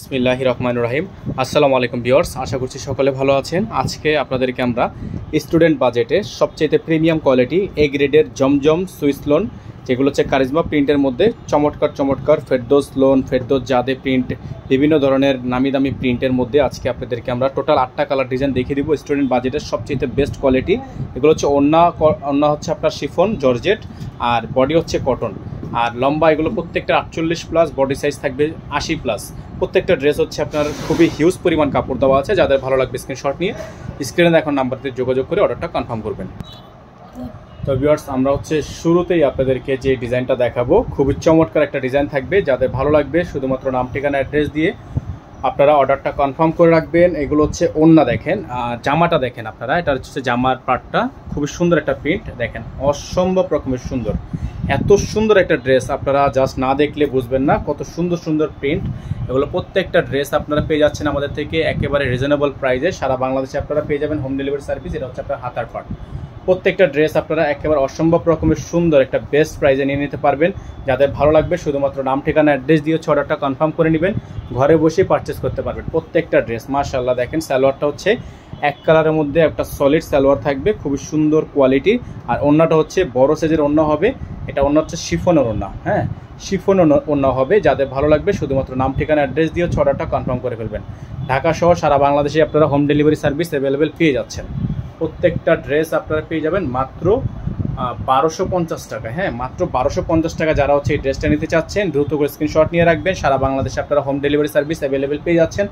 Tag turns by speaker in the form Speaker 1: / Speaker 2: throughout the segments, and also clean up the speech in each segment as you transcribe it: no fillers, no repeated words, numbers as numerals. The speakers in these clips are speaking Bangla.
Speaker 1: বিসমিল্লাহির রহমানির রহিম। আসসালামু আলাইকুম ভিউয়ার্স, আশা করছি সকলে ভালো আছেন। আজকে আপনাদেরকে আমরা স্টুডেন্ট বাজেটে সবচেয়ে প্রিমিয়াম কোয়ালিটি এ গ্রেডের জমজম সুইস লোন, যেগুলো হচ্ছে কারিজমা প্রিন্টের মধ্যে চমৎকার ফেরদৌস লোন, ফেরদৌস জাদে প্রিন্ট, বিভিন্ন ধরনের নামি দামি প্রিন্টের মধ্যে আজকে আপনাদেরকে আমরা টোটাল 8টা কালার ডিজাইন দেখিয়ে দিব। স্টুডেন্ট বাজেটের সবচেয়ে বেস্ট কোয়ালিটি এগুলো হচ্ছে ওন্না হচ্ছে আপনার শিফন জর্জেট, আর বডি হচ্ছে কটন, আর লম্বা এগুলো প্রত্যেকটা 48+, বডি সাইজ থাকবে 80+। প্রত্যেকটা ড্রেস হচ্ছে আপনার খুবই হিউজ পরিমাণ কাপড় দেওয়া আছে। যাদের ভালো লাগবে স্ক্রিনশট নিয়ে স্ক্রিনে এখন নাম্বারতে যোগাযোগ করে অর্ডারটা কনফার্ম করবেন। তো ভিউয়ার্স, আমরা হচ্ছে শুরুতেই আপনাদেরকে যে ডিজাইনটা দেখাবো খুবই চমৎকার একটা ডিজাইন থাকবে। যাদের ভালো লাগবে শুধুমাত্র নাম ঠিকানা অ্যাড্রেস দিয়ে আপনারা অর্ডারটা কনফার্ম করে রাখবেন। এগুলো হচ্ছে ওন্না দেখেন, জামাটা দেখেন আপনারা, এটা হচ্ছে জামার পার্টটা খুবই সুন্দর একটা প্রিন্ট দেখেন, অসম্ভব রকমের সুন্দর। এত সুন্দর একটা ড্রেস আপনারা জাস্ট না দেখলে বুঝবেন না কত সুন্দর প্রিন্ট। এগুলো প্রত্যেকটা ড্রেস আপনারা পেয়ে যাচ্ছেন আমাদের থেকে একেবারে রিজনেবল প্রাইসে। সারা বাংলাদেশে আপনারা পেয়ে যাবেন হোম ডেলিভারি সার্ভিস। এটা হচ্ছে আপনার হাতার পার্ট। প্রত্যেকটা ড্রেস আপনারা একেবারে অসম্ভব রকমের সুন্দর একটা বেস্ট প্রাইসে নিয়ে নিতে পারবেন। যাদের ভালো লাগবে শুধুমাত্র নাম ঠিকানা অ্যাড্রেস দিয়ে অর্ডারটা কনফার্ম করে নেবেন, ঘরে বসে পারচেস করতে পারবেন। প্রত্যেকটা ড্রেস মাশাআল্লাহ দেখেন, সালোয়ারটা হচ্ছে এক কালারের মধ্যে একটা সলিড সালোয়ার থাকবে, খুবই সুন্দর কোয়ালিটি। আর ওন্নাটা হচ্ছে বড় সাইজের ওন্না হবে, এটা ওন্না হচ্ছে শিফনের ওন্না, হ্যাঁ শিফন ওন্না হবে। যাদের ভালো লাগবে শুধুমাত্র নাম ঠিকানা অ্যাড্রেস দিয়ে অর্ডারটা কনফার্ম করে ফেলবেন। ঢাকা সহ সারা বাংলাদেশে আপনারা হোম ডেলিভারি সার্ভিস অ্যাভেলেবেল পেয়ে যাচ্ছেন। প্রত্যেকটা ড্রেস আপনারা পেয়ে যাবেন মাত্র 1250 টাকা, হ্যাঁ মাত্র 1250 টাকা। যারা হচ্ছে এই ড্রেসটা নিতে চাচ্ছেন দ্রুত করে স্ক্রিনশট নিয়ে রাখবেন। সারা বাংলাদেশে আপনারা হোম ডেলিভারি সার্ভিস অ্যাভেলেবেল পেয়ে যাচ্ছেন।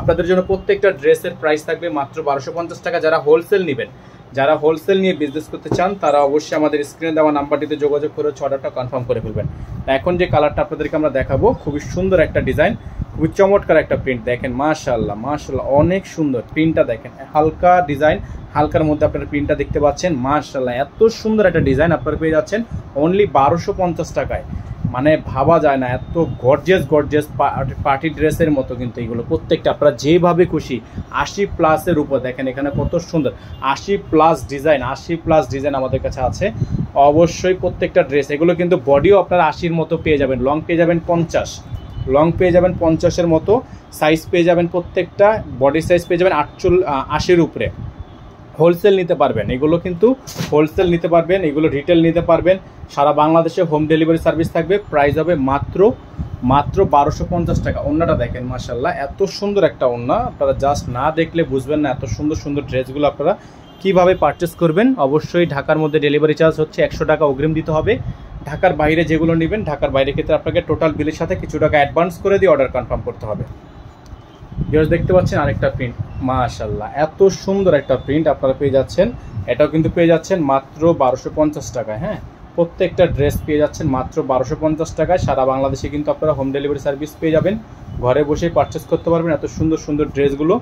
Speaker 1: আপনাদের জন্য প্রত্যেকটা ড্রেসের প্রাইস থাকবে মাত্র 1250 টাকা। যারা হোলসেল নেবেন, যারা হোলসেল নিয়ে বিজনেস করতে চান তারা অবশ্যই আমাদের স্ক্রিনে দেওয়া নাম্বারটিতে যোগাযোগ করে অর্ডারটা কনফার্ম করে ফেলবেন। এখন যে কালারটা আপনাদেরকে আমরা দেখাবো খুবই সুন্দর একটা ডিজাইন, খুবই চমৎকার একটা প্রিন্ট দেখেন, মাশাআল্লাহ অনেক সুন্দর প্রিন্টটা দেখেন। হালকা ডিজাইন, হালকার মধ্যে আপনারা প্রিন্টটা দেখতে পাচ্ছেন, মাশাআল্লাহ এত সুন্দর একটা ডিজাইন আপনারা পেয়ে যাচ্ছেন অনলি 1250 টাকায়। মানে ভাবা যায় না, এত গর্জিয়াস পার্টি ড্রেসের মতো কিন্তু এগুলো প্রত্যেকটা আপনারা যেভাবে খুশি। 80+-এর উপর দেখেন এখানে কত সুন্দর 80+ ডিজাইন আমাদের কাছে আছে। অবশ্যই প্রত্যেকটা ড্রেস এগুলো কিন্তু বডিও আপনারা 80-র মতো পেয়ে যাবেন, লং পেয়ে যাবেন 50-এর মতো, সাইজ পেয়ে যাবেন প্রত্যেকটা, বডি সাইজ পেয়ে যাবেন 80-র উপরে। হোলসেল নিতে পারবেন, এগুলো কিন্তু হোলসেল নিতে পারবেন, এগুলো রিটেল নিতে পারবেন। সারা বাংলাদেশে হোম ডেলিভারি সার্ভিস থাকবে। প্রাইস হবে মাত্র 1250 টাকা। ওন্নাটা দেখেন মাশাআল্লাহ এত সুন্দর একটা ওন্না, আপনারা জাস্ট না দেখলে বুঝবেন না এত সুন্দর ড্রেসগুলো আপনারা কিভাবে পারচেস করবেন। অবশ্যই ঢাকার মধ্যে ডেলিভারি চার্জ হচ্ছে 100 টাকা অগ্রিম দিতে হবে। ঢাকার বাইরে যেগুলো নেবেন, ঢাকার বাইরে ক্ষেত্রে আপনাকে টোটাল বিলের সাথে কিছু টাকা অ্যাডভান্স করে দিয়ে অর্ডার কনফার্ম করতে হবে। ভিউয়ার্স দেখতে পাচ্ছেন আরেকটা প্রিন্ট, মাশাআল্লাহ এত সুন্দর একটা প্রিন্ট আপনারা পেয়ে যাচ্ছেন। এটাও কিন্তু পেয়ে যাচ্ছেন মাত্র 1250 টাকায়, হ্যাঁ প্রত্যেকটা ড্রেস পেয়ে যাচ্ছেন মাত্র 1250 টাকায়। সারা বাংলাদেশে কিন্তু আপনারা হোম ডেলিভারি সার্ভিস পেয়ে যাবেন, ঘরে বসেই পারচেস করতে পারবেন এত সুন্দর ড্রেসগুলো।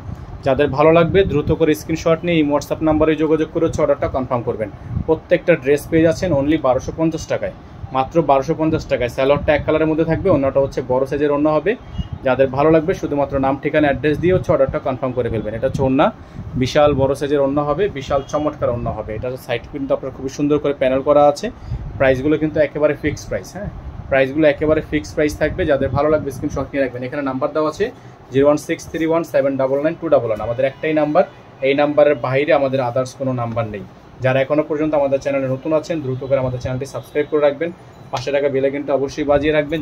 Speaker 1: যাদের ভালো লাগবে দ্রুত করে স্ক্রিনশট নিয়ে এই হোয়াটসঅ্যাপ নাম্বারে যোগাযোগ করে অর্ডারটা কনফার্ম করবেন। প্রত্যেকটা ড্রেস পেয়ে যাচ্ছেন অনলি 1250 টাকায়, মাত্র 1250 টাকায়। স্যালোয়ারটা এক কালারের মধ্যে থাকবে, অন্যটা হচ্ছে বড় সাইজের ওন্না হবে। যাদের ভালো লাগবে শুধুমাত্র নাম ঠিকানা অ্যাড্রেস দিয়ে অর্ডারটা কনফার্ম করে ফেলবেন। এটা হচ্ছে ওন্না, বিশাল বড় সাইজের ওন্না হবে, বিশাল চমৎকার ওন্না হবে। এটা সাইড কিন্তু আপনার খুবই সুন্দর করে প্যানেল করা আছে। প্রাইসগুলো কিন্তু একেবারে ফিক্সড প্রাইস, হ্যাঁ প্রাইসগুলো একেবারে ফিক্সড প্রাইস থাকবে। যাদের ভালো লাগবে স্ক্রিনশট নিয়ে রাখবেন। এখানে নাম্বার দেওয়া আছে 01631799211, আমাদের একটাই নাম্বার। এই নাম্বারের বাইরে আমাদের আদার্স কোনো নাম্বার নেই। যারা এখনও পর্যন্ত আমাদের চ্যানেলে নতুন আছেন দ্রুত করে আমাদের চ্যানেলটি সাবস্ক্রাইব করে রাখবেন, পাশে টাকা বেল আইকনটা অবশ্যই বাজিয়ে রাখবেন।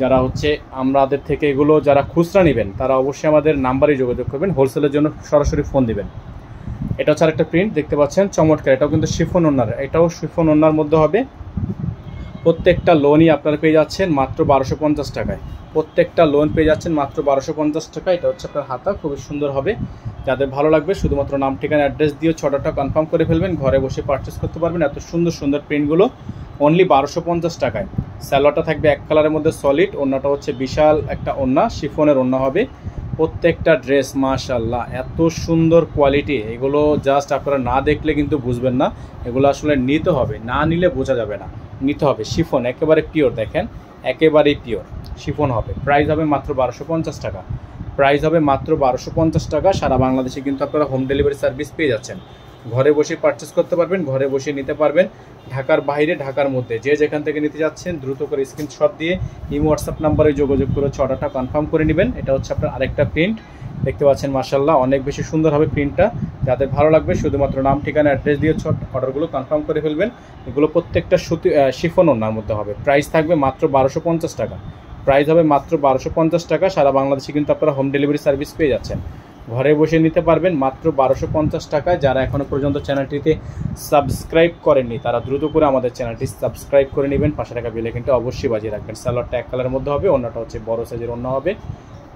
Speaker 1: যারা হচ্ছে আমাদের থেকে এগুলো যারা খুচরা নেবেন তারা অবশ্যই আমাদের নাম্বারে যোগাযোগ করবেন, হোলসেলের জন্য সরাসরি ফোন দিবেন। এটা হচ্ছে আরেকটা প্রিন্ট দেখতে পাচ্ছেন চমৎকার, এটাও কিন্তু শিফন ওন্নার, এটাও শিফন ওন্নার মধ্যে হবে। প্রত্যেকটা লোনই আপনারা পেয়ে যাচ্ছেন মাত্র 1250 টাকায়। প্রত্যেকটা লোন পেয়ে যাচ্ছেন মাত্র 1250 টাকা। এটা হচ্ছে আপনার হাতা, খুবই সুন্দর হবে। যাদের ভালো লাগবে শুধুমাত্র নাম ঠিকানা অ্যাড্রেস দিয়ে অর্ডারটা কনফার্ম করে ফেলবেন, ঘরে বসে পারচেস করতে পারবেন এত সুন্দর প্রিন্টগুলো অনলি 1250 টাকায়। স্যালোয়ারটা থাকবে এক কালারের মধ্যে সলিড, ওন্নাটা হচ্ছে বিশাল একটা ওন্না, শিফনের ওন্না হবে। প্রত্যেকটা ড্রেস মাশাআল্লাহ এত সুন্দর কোয়ালিটি, এগুলো জাস্ট আপনারা না দেখলে কিন্তু বুঝবেন না। এগুলো আসলে নিতে হবে, না নিলে বোঝা যাবে না, নিতে হবে। শিফন একেবারে পিওর দেখেন, একেবারেই পিওর শিফন হবে। প্রাইস হবে মাত্র 1250 টাকা। প্রাইস হবে মাত্র 1250 টাকা। সারা বাংলাদেশে কিন্তু আপনারা হোম ডেলিভারি সার্ভিস পেয়ে যাচ্ছেন। ঘরে বসে পারচেস করতে পারবেন, ঘরে বসে নিতে পারবেন। ঢাকার বাইরে, ঢাকার মধ্যে যে যেখান থেকে নিতে যাচ্ছেন দ্রুত করে স্ক্রিনশট দিয়ে ইমো হোয়াটসঅ্যাপ নাম্বারে যোগাযোগ করে অর্ডারটা কনফার্ম করে নেবেন। এটা হচ্ছে আপনার আরেকটা প্রিন্ট, দেখতে পাচ্ছেন মাশাআল্লাহ অনেক বেশি সুন্দর হবে প্রিন্টটা। যাদের ভালো লাগবে শুধুমাত্র নাম, ঠিকানা, অ্যাড্রেস দিয়ে অর্ডারগুলো কনফার্ম করে ফেলবেন। এগুলো প্রত্যেকটা সুতি শিফন ওড়নার মধ্যে হবে। প্রাইস থাকবে মাত্র 1250 টাকা। প্রাইস হবে মাত্র 1250 টাকা। সারা বাংলাদেশে কিন্তু আপনারা হোম ডেলিভারি সার্ভিস পেয়ে যাচ্ছেন। ঘরে বসে নিতে পারবেন মাত্র 1250 টাকায়। যারা এখনও পর্যন্ত চ্যানেলটিতে সাবস্ক্রাইব করেননি তারা দ্রুত করে আমাদের চ্যানেলটি সাবস্ক্রাইব করে নেবেন। পাশে থাকা বেল আইকনটা অবশ্যই বাজিয়ে রাখবেন। সালোয়ারটা এক কালারের মধ্যে হবে, ওড়নাটা হচ্ছে বড় সাইজের ওড়না হবে।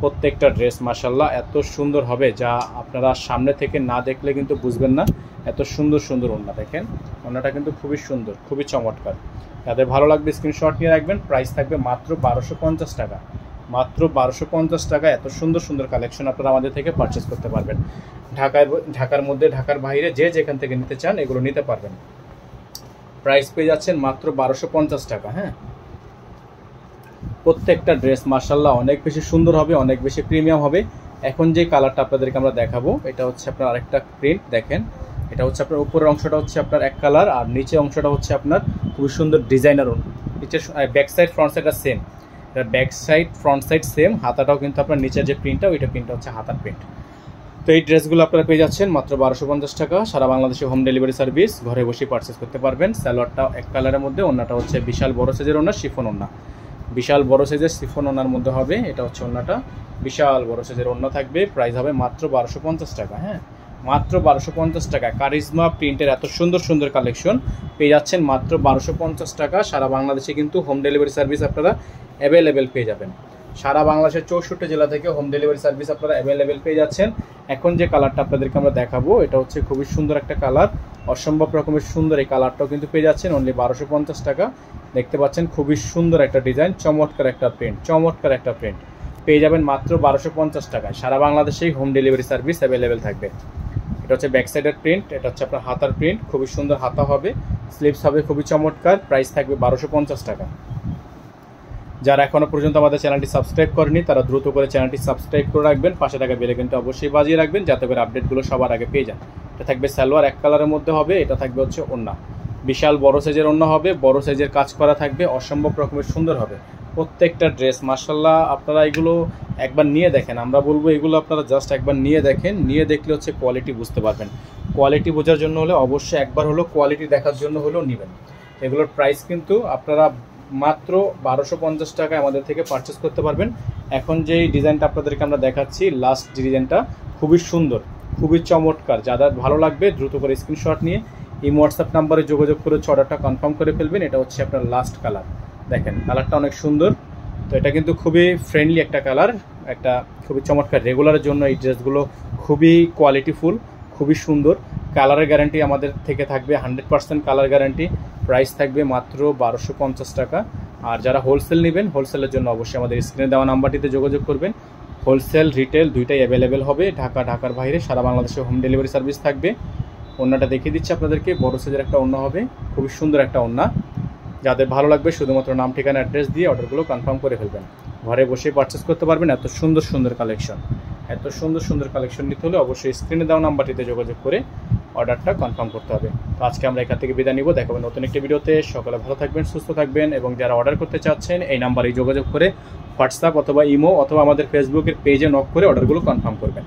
Speaker 1: প্রত্যেকটা ড্রেস মাশাআল্লাহ এত সুন্দর হবে যা আপনারা সামনে থেকে না দেখলে কিন্তু বুঝবেন না। এত সুন্দর সুন্দর ওড়না, দেখেন ওড়নাটা কিন্তু খুবই সুন্দর, খুবই চমৎকার। যাদের ভালো লাগবে স্ক্রিনশট নিয়ে রাখবেন। প্রাইস থাকবে মাত্র 1250 টাকা। মাত্র 1250 টাকা। এত সুন্দর সুন্দর কালেকশন আপনারা আমাদের থেকে পারচেস করতে পারবেন। ঢাকার মধ্যে, ঢাকার বাইরে যে যেখান থেকে নিতে চান এগুলো নিতে পারবেন। প্রাইস পেয়ে যাচ্ছেন মাত্র 1250 টাকা। হ্যাঁ, প্রত্যেকটা ড্রেস মাশাআল্লাহ অনেক বেশি সুন্দর হবে, অনেক বেশি প্রিমিয়াম হবে। এখন যে কালারটা আপনাদেরকে আমরা দেখাবো এটা হচ্ছে আপনার আরেকটা প্রিন্ট। দেখেন এটা হচ্ছে আপনার উপরের অংশটা হচ্ছে আপনার এক কালার, আর নিচের অংশটা হচ্ছে আপনার খুবই সুন্দর ডিজাইনার। নিচের ব্যাক সাইড ফ্রন্ট সাইডটা সেম, এটা back side front side same. হাতাটাও কিন্তু আপনার নিচের যে প্রিন্টটা ওইটা প্রিন্টটা হচ্ছে হাতার প্রিন্ট। তো এই ড্রেসগুলো আপনারা পেয়ে যাচ্ছেন মাত্র 1250 টাকা। সারা বাংলাদেশে হোম ডেলিভারি সার্ভিস, ঘরে বসে পারচেস করতে পারবেন। সালোয়ারটা এক কালারের মধ্যে, ওড়নাটা হচ্ছে বিশাল বড় সাইজের ওড়না, শিফন ওড়না, বিশাল বড় সাইজের শিফন ওড়নার মধ্যে হবে। এটা হচ্ছে ওড়নাটা, বিশাল বড় সাইজের ওড়না থাকবে। প্রাইস হবে মাত্র 1250 টাকা। হ্যাঁ, মাত্র 1250 টাকা। কারিজমা প্রিন্টের এত সুন্দর সুন্দর কালেকশন পেয়ে যাচ্ছেন মাত্র 1250 টাকা। সারা বাংলাদেশে কিন্তু হোম ডেলিভারি সার্ভিস আপনারা অ্যাভেলেবেল পেয়ে যাবেন। সারা বাংলাদেশের 64 জেলা থেকে হোম ডেলিভারি সার্ভিস আপনারা অ্যাভেলেবেল পেয়ে যাচ্ছেন। এখন যে কালারটা আপনাদেরকে আমরা দেখাবো এটা হচ্ছে খুবই সুন্দর একটা কালার, অসম্ভব রকমের সুন্দর। এই কালারটাও কিন্তু পেয়ে যাচ্ছেন অনলি 1250 টাকা। দেখতে পাচ্ছেন খুবই সুন্দর একটা ডিজাইন, চমৎকার একটা প্রিন্ট, চমৎকার একটা প্রিন্ট পেয়ে যাবেন মাত্র 1250 টাকায়। সারা বাংলাদেশেই হোম ডেলিভারি সার্ভিস অ্যাভেলেবেল থাকবে। এটা হচ্ছে ব্যাক সাইডের প্রিন্ট, এটা হচ্ছে আপনার হাতার প্রিন্ট, খুবই সুন্দর হাতা হবে, স্লিভস হবে খুবই চমৎকার। প্রাইস থাকবে 1250 টাকা। যারা এখনও পর্যন্ত আমাদের চ্যানেলটি সাবস্ক্রাইব করেনি তারা দ্রুত করে চ্যানেলটি সাবস্ক্রাইব করে রাখবেন। পাশে থাকা বেল আইকনটা অবশ্যই বাজিয়ে রাখবেন যাতে করে আপডেটগুলো সবার আগে পেয়ে যান। এটা থাকবে সালোয়ার এক কালারের মধ্যে হবে, এটা থাকবে হচ্ছে ওড়না, বিশাল বড় সাইজের ওড়না হবে, বড় সাইজের কাজ করা থাকবে, অসম্ভব রকমের সুন্দর হবে প্রত্যেকটা ড্রেস। মাশাআল্লাহ আপনারা এগুলো একবার নিয়ে দেখেন, আমরা বলবো এগুলো আপনারা জাস্ট একবার নিয়ে দেখেন, নিয়ে দেখলে হচ্ছে কোয়ালিটি বুঝতে পারবেন। কোয়ালিটি বোঝার জন্য হলে অবশ্যই একবার হলো কোয়ালিটি দেখার জন্য হলেও নেবেন। এগুলোর প্রাইস কিন্তু আপনারা মাত্র 1250 টাকায় আমাদের থেকে পারচেস করতে পারবেন। এখন যেই ডিজাইনটা আপনাদেরকে আমরা দেখাচ্ছি লাস্ট ডিজাইনটা খুবই সুন্দর, খুবই চমৎকার। যাদের ভালো লাগবে দ্রুত করে স্ক্রিনশট নিয়ে এই হোয়াটসঅ্যাপ নাম্বারে যোগাযোগ করে অর্ডারটা কনফার্ম করে ফেলবেন। এটা হচ্ছে আপনার লাস্ট কালার, দেখেন কালারটা অনেক সুন্দর। তো এটা কিন্তু খুবই ফ্রেন্ডলি একটা কালার, একটা খুবই চমৎকার। রেগুলারের জন্য এই ড্রেসগুলো খুবই কোয়ালিটিফুল, খুবই সুন্দর। কালারের গ্যারান্টি আমাদের থেকে থাকবে 100% কালার গ্যারান্টি। প্রাইস থাকবে মাত্র 1250 টাকা। আর যারা হোলসেল নেবেন হোলসেলের জন্য অবশ্যই আমাদের স্ক্রিনে দেওয়া নাম্বারটিতে যোগাযোগ করবেন। হোলসেল রিটেল দুইটাই অ্যাভেলেবেল হবে। ঢাকার বাইরে সারা বাংলাদেশে হোম ডেলিভারি সার্ভিস থাকবে। ওড়নাটা দেখিয়ে দিচ্ছি আপনাদেরকে, বড় সাইজের একটা ওড়না হবে, খুবই সুন্দর একটা ওড়না। যাদের ভালো লাগবে শুধুমাত্র নাম, ঠিকানা, অ্যাড্রেস দিয়ে অর্ডারগুলো কনফার্ম করে ফেলবেন। ঘরে বসে পারচেস করতে পারবেন। এত সুন্দর সুন্দর কালেকশন, এত সুন্দর সুন্দর কালেকশন নিতে হলে অবশ্যই স্ক্রিনে দেওয়া নাম্বারটিতে যোগাযোগ করে অর্ডারটা কনফার্ম করতে হবে। তো আজকে আমরা এখান থেকে বিদায় নিব, দেখাবেন নতুন একটি ভিডিওতে। সকলে ভালো থাকবেন, সুস্থ থাকবেন এবং যারা অর্ডার করতে চাচ্ছেন এই নাম্বারেই যোগাযোগ করে হোয়াটসঅ্যাপ অথবা ইমো অথবা আমাদের ফেসবুকের পেজে নক করে অর্ডারগুলো কনফার্ম করবেন।